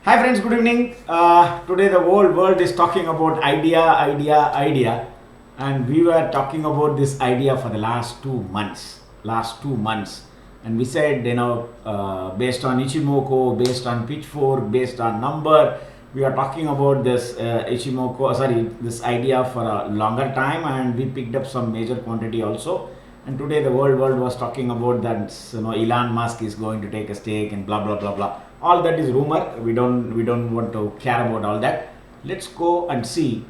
Hi friends, good evening. Today the whole world is talking about idea, and we were talking about this idea for the last 2 months. And we said, based on Ichimoku, based on Pitchfork, based on number, we are talking about this this idea for a longer time, and we picked up some major quantity also. And today the world was talking about that Elon Musk is going to take a stake and blah blah blah blah. All that is rumor. We don't want to care about all that. Let's go and see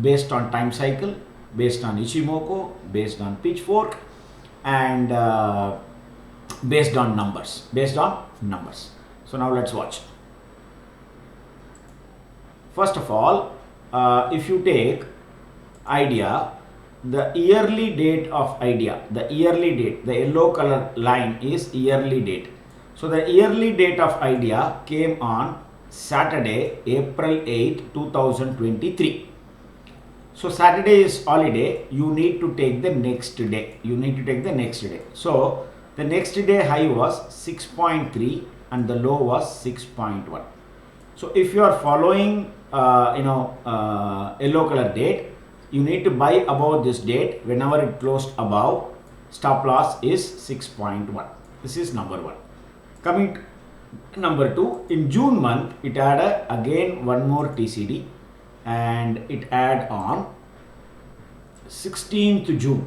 based on time cycle, based on Ichimoku, based on Pitchfork, and based on numbers. So now let's watch. First of all, if you take idea, the yearly date of idea, the yellow color line is yearly date. So the yearly date of idea came on Saturday, April 8, 2023. So Saturday is holiday, you need to take the next day. So the next day high was 6.3 and the low was 6.1. So if you are following yellow color date, you need to buy above this date. Whenever it closed above, stop loss is 6.1. This is number one. Coming to number two, in June month, it had again one more TCD, and it had on 16th June.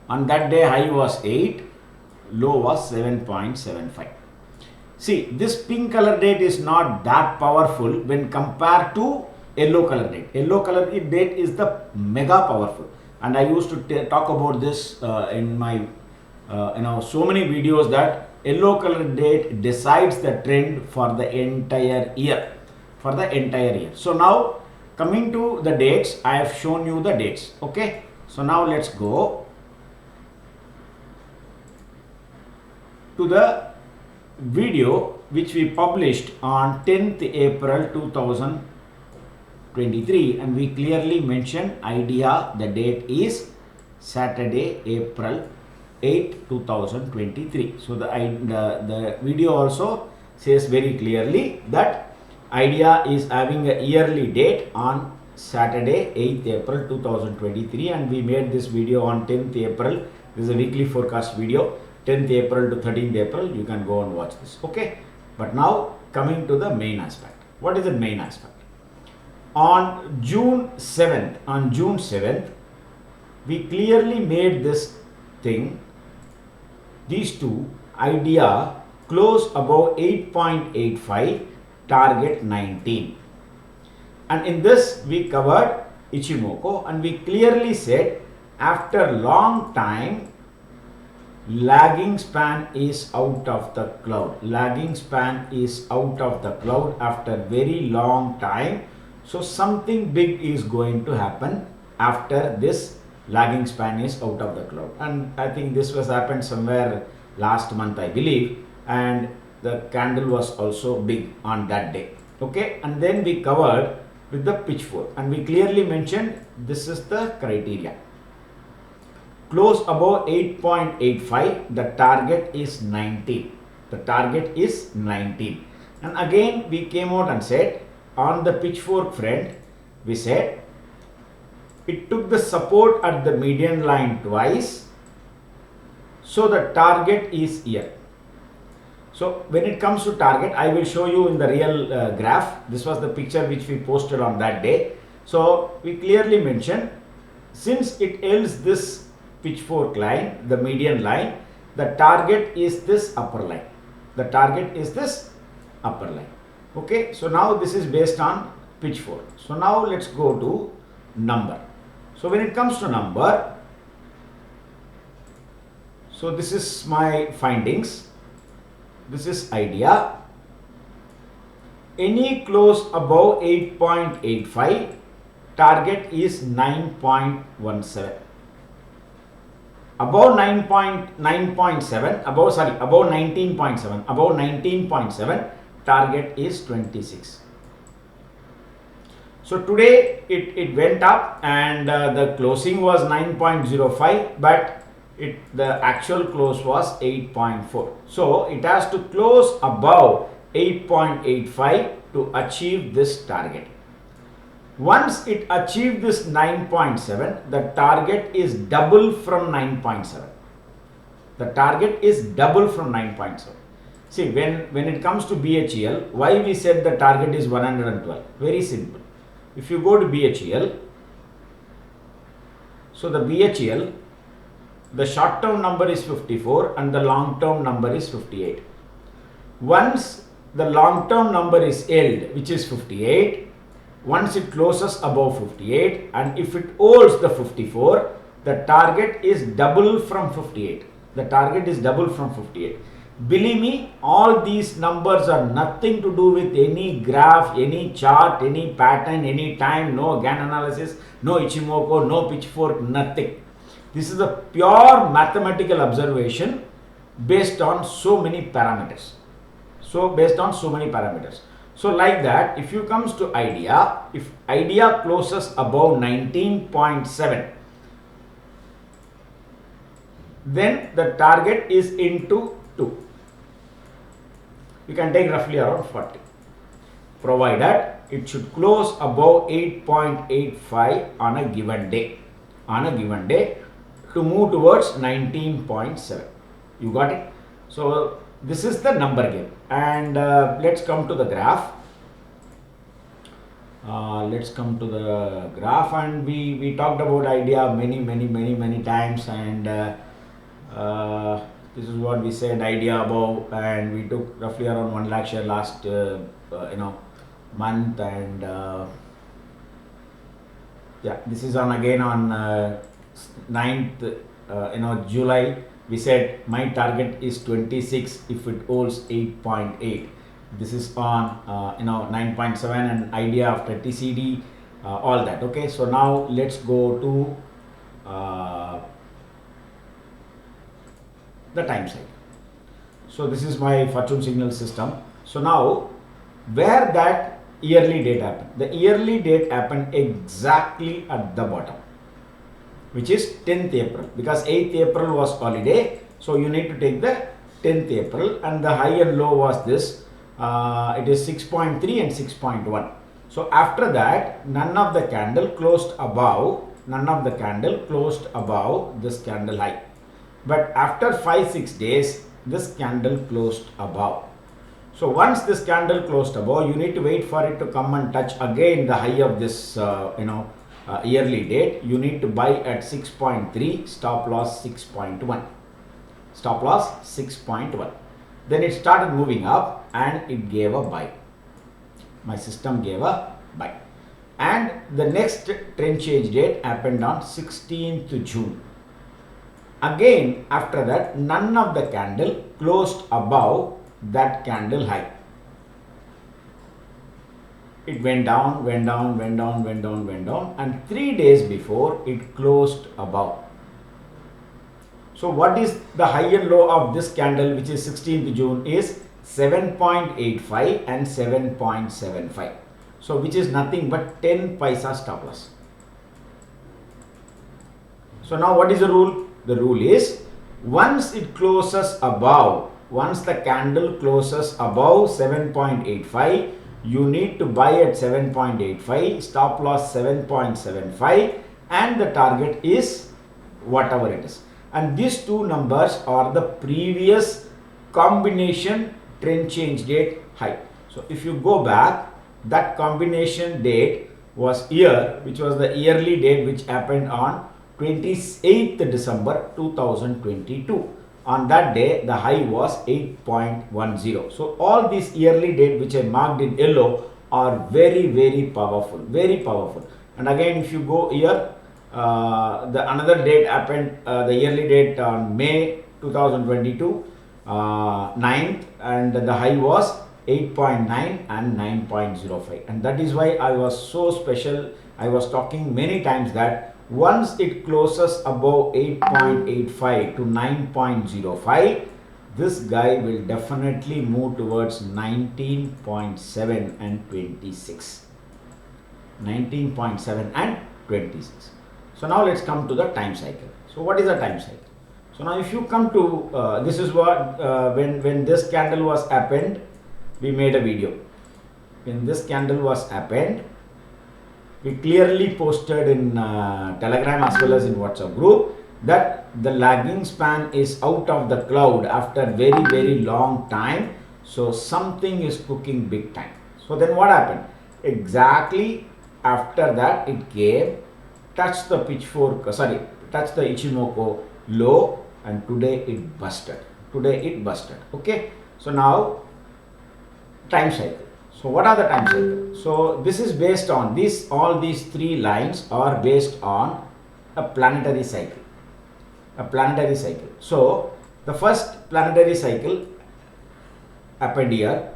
On that day, high was 8, low was 7.75. See, this pink color date is not that powerful when compared to yellow color date. Yellow color date is the mega powerful, and I used to talk about this in my so many videos that yellow color date decides the trend for the entire year. So now coming to the dates, I have shown you the dates. Okay, so now let's go to the video which we published on 10th April 2023, and we clearly mentioned idea. The date is Saturday, April 8, 2023. So the video also says very clearly that idea is having a yearly date on Saturday, 8th April 2023, and we made this video on 10th April. This is a weekly forecast video, 10th April to 13th April. You can go and watch this. Okay, but now coming to the main aspect. What is the main aspect? On June 7th, we clearly made this thing. These two idea close above 8.85, target 19, and in this we covered Ichimoku, and we clearly said after long time lagging span is out of the cloud. After very long time. So something big is going to happen after this lagging span is out of the cloud, and I think this was happened somewhere last month, I believe, and the candle was also big on that day. Okay, and then we covered with the pitchfork, and we clearly mentioned this is the criteria. Close above 8.85, the target is 19. And again we came out and said on the pitchfork front, we said it took the support at the median line twice, so the target is here. So when it comes to target, I will show you in the real graph. This was the picture which we posted on that day. So we clearly mentioned, since it ends this pitchfork line, the median line, the target is this upper line. Okay, so now this is based on pitchfork. So now let's go to number. So when it comes to number, so this is my findings. This is idea. Any close above 8.85, target is 9.17. Above 19.7, target is 26. So today it went up, and the closing was 9.05, but the actual close was 8.4. So it has to close above 8.85 to achieve this target. Once it achieved this 9.7, the target is double from 9.7. The target is double from 9.7. See, when it comes to BHEL, why we said the target is 112? Very simple. If you go to BHEL, so the BHEL, the short term number is 54 and the long term number is 58. Once the long term number is held, which is 58, once it closes above 58 and if it holds the 54, the target is double from 58. The target is double from 58. Believe me, all these numbers are nothing to do with any graph, any chart, any pattern, any time, no Gann analysis, no Ichimoku, no pitchfork, nothing. This is a pure mathematical observation based on so many parameters. So like that, if you comes to idea, if idea closes above 19.7, then the target is into 2. You can take roughly around 40, provided it should close above 8.85 on a given day. To move towards 19.7. You got it? So this is the number game, and let's come to the graph. And we talked about idea many times, and this is what we said idea above, and we took roughly around 1 lakh share last month, and yeah, this is on again on 9th July. We said my target is 26 if it holds 8.8. This is on 9.7 and idea after TCD, all that. Okay, so now let's go to the time cycle. So this is my fortune signal system. So now where that yearly date happened, the yearly date happened exactly at the bottom, which is 10th April, because 8th April was holiday, so you need to take the 10th April, and the high and low was this, it is 6.3 and 6.1. So after that, none of the candle closed above this candle high, but after 5-6 days, this candle closed above. So once this candle closed above, you need to wait for it to come and touch again the high of this yearly date. You need to buy at 6.3, stop loss 6.1. Then it started moving up and it gave a buy. My system gave a buy. And the next trend change date happened on 16th June. Again, after that, none of the candle closed above that candle high. It went down, and 3 days before it closed above. So what is the high and low of this candle, which is 16th June, is 7.85 and 7.75. So which is nothing but 10 paisa stop loss. So now what is the rule? The rule is once it closes above, once the candle closes above 7.85, you need to buy at 7.85, stop loss 7.75, and the target is whatever it is. And these two numbers are the previous combination trend change date high. So if you go back, that combination date was here, which was the yearly date which happened on 28th December 2022. On that day, the high was 8.10. So all these yearly date which I marked in yellow are very powerful, And again, if you go here, the another date happened, the yearly date on May 2022, 9th, and the high was 8.9 and 9.05. And that is why I was so special. I was talking many times that once it closes above 8.85 to 9.05, this guy will definitely move towards 19.7 and 26. 19.7 and 26. So now let's come to the time cycle. So what is the time cycle? So now if you come to, this is what, when this candle was happened, we made a video. When this candle was happened, we clearly posted in Telegram as well as in WhatsApp group that the lagging span is out of the cloud after very long time. So something is cooking big time. So then what happened? Exactly after that it came, touched the touched the Ichimoku low, and today it busted. Okay. So now time cycle. So what are the time cycles? So this is based on all these three lines are based on a planetary cycle. So the first planetary cycle happened here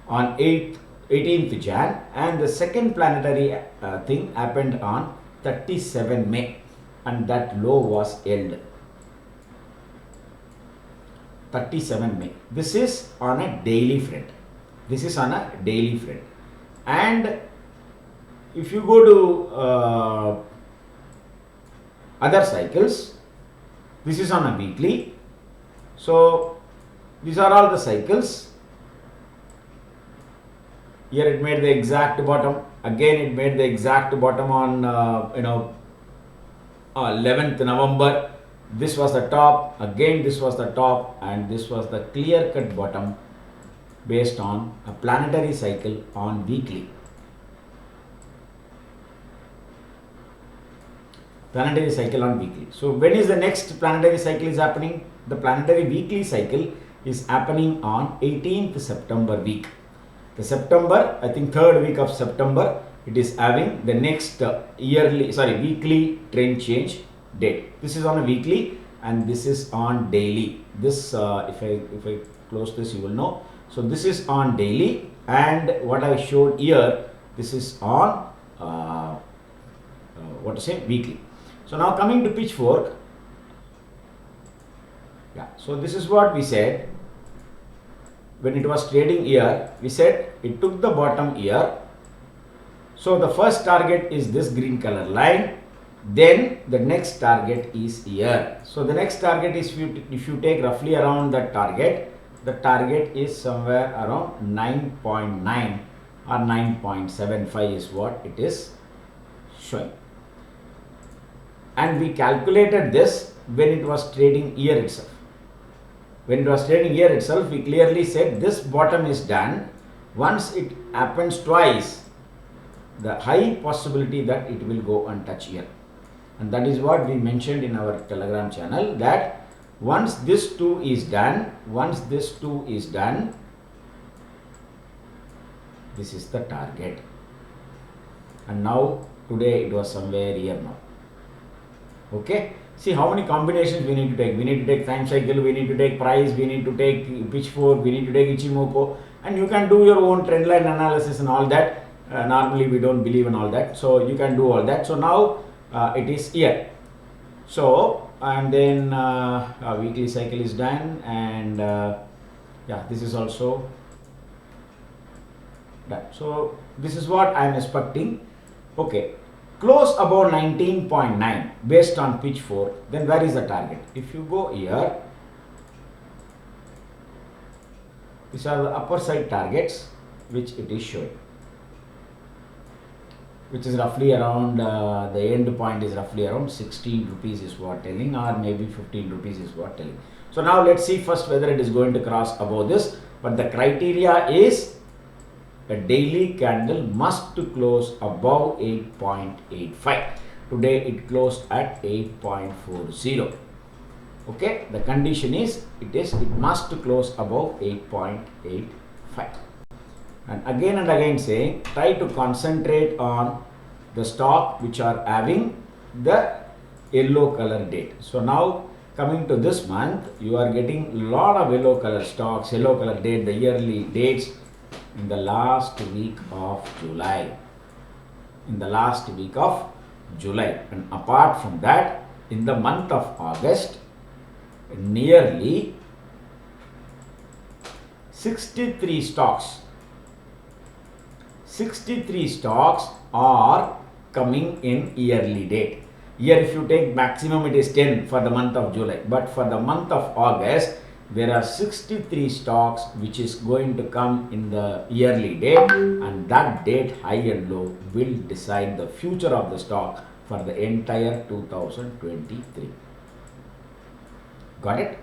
on 18th Jan, and the second planetary thing happened on 37 May, and that low was held 37 May. This is on a daily front. And if you go to other cycles, this is on a weekly. So these are all the cycles. Here it made the exact bottom. Again it made the exact bottom on 11th November. This was the top, again this was the top, and this was the clear cut bottom based on a planetary cycle on weekly. So when is the next planetary cycle is happening? The planetary weekly cycle is happening on 18th September week. The September, I think third week of September, it is having the next weekly trend change date. This is on a weekly and this is on daily. This if I close this, you will know. So this is on daily, and what I showed here, this is on weekly. So now coming to pitchfork. So this is what we said when it was trading here. We said it took the bottom here. So the first target is this green color line. Then the next target is here. So the next target is, if you take roughly around that target, the target is somewhere around 9.9 or 9.75 is what it is showing. And we calculated this when it was trading here itself. When it was trading here itself, we clearly said this bottom is done. Once it happens twice, the high possibility that it will go and touch here. And that is what we mentioned in our Telegram channel, that once this 2 is done, this is the target. And now today it was somewhere here now. Okay. See how many combinations we need to take. We need to take time cycle, we need to take price, we need to take pitchfork, we need to take Ichimoku, and you can do your own trend line analysis and all that. Normally we don't believe in all that, so you can do all that. So now it is here. So and then our weekly cycle is done, and this is also done. So this is what I am expecting. Okay. Close above 19.9 based on pitchfork, then where is the target? If you go here, these are the upper side targets which it is showing, which is roughly around the end point is roughly around 16 rupees is what telling, or maybe 15 rupees is what telling. So now let's see first whether it is going to cross above this, but the criteria is a daily candle must close above 8.85. Today it closed at 8.40. Okay, the condition is it must close above 8.85. And again saying, try to concentrate on the stock which are having the yellow color date. So now coming to this month, you are getting a lot of yellow color stocks, yellow color date, the yearly dates in the last week of July. And apart from that, in the month of August, nearly 63 stocks are coming in yearly date. Here if you take maximum, it is 10 for the month of July, but for the month of August there are 63 stocks which is going to come in the yearly date, and that date high and low will decide the future of the stock for the entire 2023. Got it?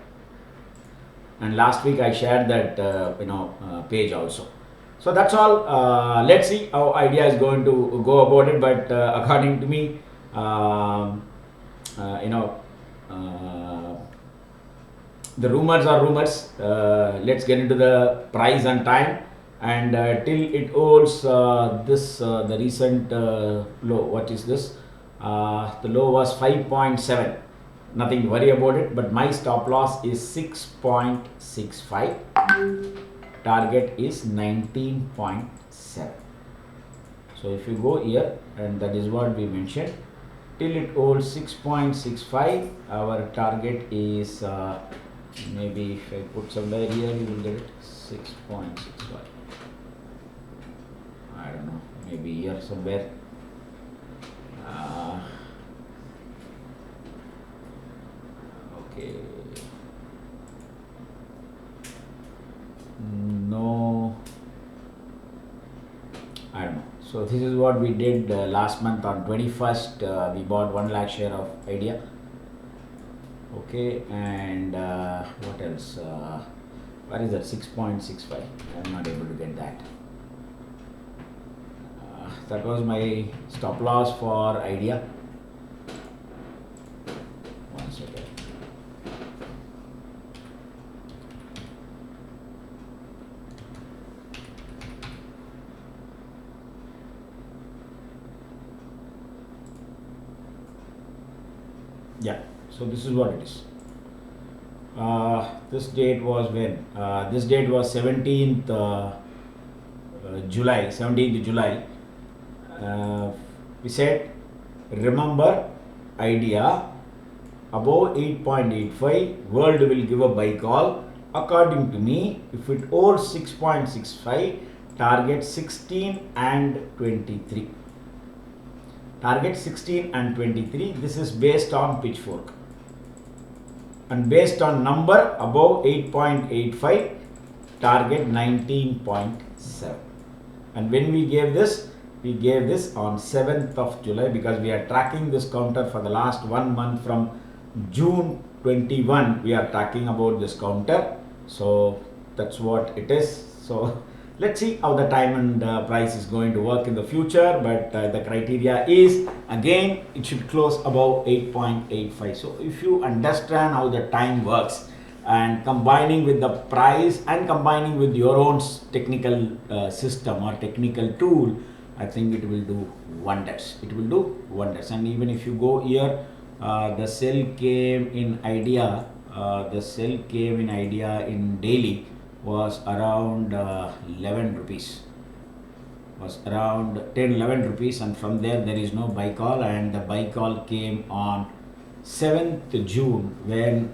And last week I shared that page also. So that's all. Let's see how idea is going to go about it. But according to me, the rumors are rumors. Let's get into the price and time. And till it holds the recent low. What is this? The low was 5.7. Nothing to worry about it. But my stop loss is 6.65. Target is 19.7. So if you go here, and that is what we mentioned, till it holds 6.65, our target is maybe if I put somewhere here, you will get it 6.65. I don't know, maybe here somewhere. Okay. No, I don't know. So this is what we did last month on 21st. We bought 1 lakh share of Idea. Okay, and what else? What is that? 6.65. I'm not able to get that. That was my stop loss for Idea. One second. Yeah, so this is what it is. This date was when? This date was 17th July. 17th July. We said, remember Idea above 8.85, world will give a buy call. According to me, if it holds 6.65, target 16 and 23. Target 16 and 23. This is based on Pitchfork. And based on number above 8.85, target 19.7. And when we gave this on 7th of July, because we are tracking this counter for the last 1 month from June 21. We are talking about this counter. So that's what it is. So let's see how the time and price is going to work in the future. But the criteria is, again, it should close above 8.85. So if you understand how the time works and combining with the price and combining with your own technical system or technical tool, I think it will do wonders. It will do wonders. And even if you go here, the sell came in Idea. The sell came in Idea in daily was around 11 rupees. Was around 10-11 rupees, and from there is no buy call, and the buy call came on 7th June when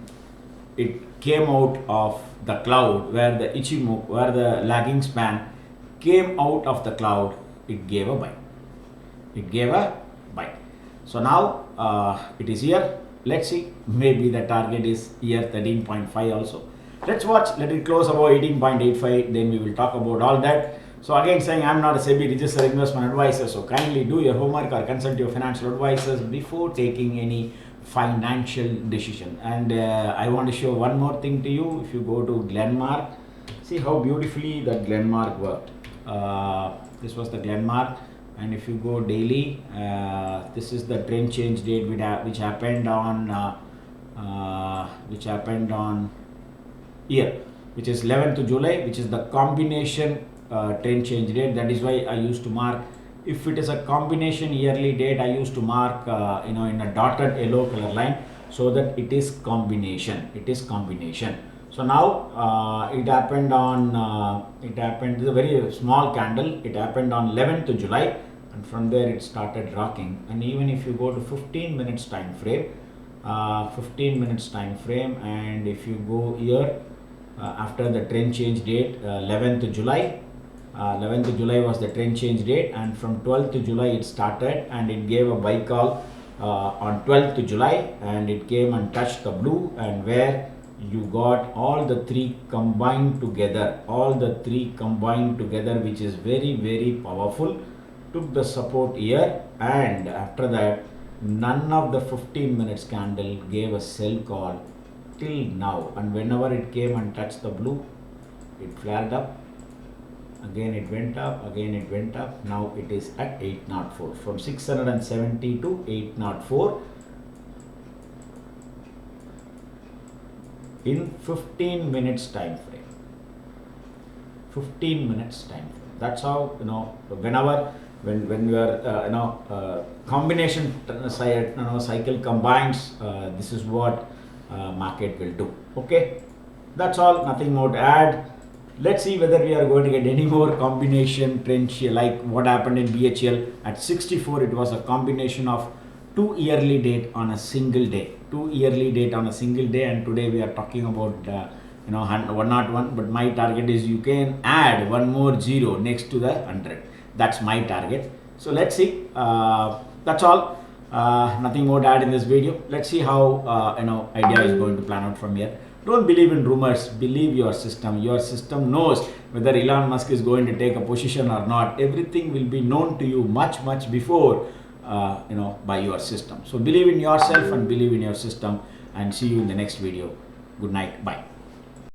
it came out of the cloud, where the Ichimoku, where the lagging span came out of the cloud. It gave a buy. It gave a buy. So now it is here. Let's see. Maybe the target is here 13.5 also. Let's watch. Let it close about 18.85. Then we will talk about all that. So again, saying I'm not a SEBI registered investment advisor. So kindly do your homework or consult your financial advisors before taking any financial decision. And I want to show one more thing to you. If you go to Glenmark, see how beautifully that Glenmark worked. This was the Glenmark, and if you go daily, this is the trend change date which happened on here, which is 11th July, which is the combination trend change date. That is why I used to mark. If it is a combination yearly date, I used to mark in a dotted yellow color line, so that it is combination. It is combination. So now it happened on, this is a very small candle. It happened on 11th July, and from there it started rocking. And even if you go to 15 minutes time frame, and if you go here after the trend change date, 11th July, 11th July was the trend change date, and from 12th July it started, and it gave a buy call on 12th July, and it came and touched the blue, and where you got all the three combined together, which is very, very powerful. Took the support here, and after that none of the 15 minutes candle gave a sell call till now, and whenever it came and touched the blue, it flared up, again it went up, again it went up. Now it is at 804, from 670 to 804 in 15 minutes time frame. 15 minutes time frame. That's how, whenever when you are combination cycle combines, this is what market will do. Okay, that's all, nothing more to add. Let's see whether we are going to get any more combination trends like what happened in BHL at 64. It was a combination of 2 yearly date on a single day, and today we are talking about 101. But my target is you can add one more zero next to the 100. That's my target. So let's see. That's all. Nothing more to add in this video. Let's see how idea is going to plan out from here. Don't believe in rumors. Believe your system. Your system knows whether Elon Musk is going to take a position or not. Everything will be known to you much before by your system. So believe in yourself and believe in your system. And see you in the next video. Good night. Bye.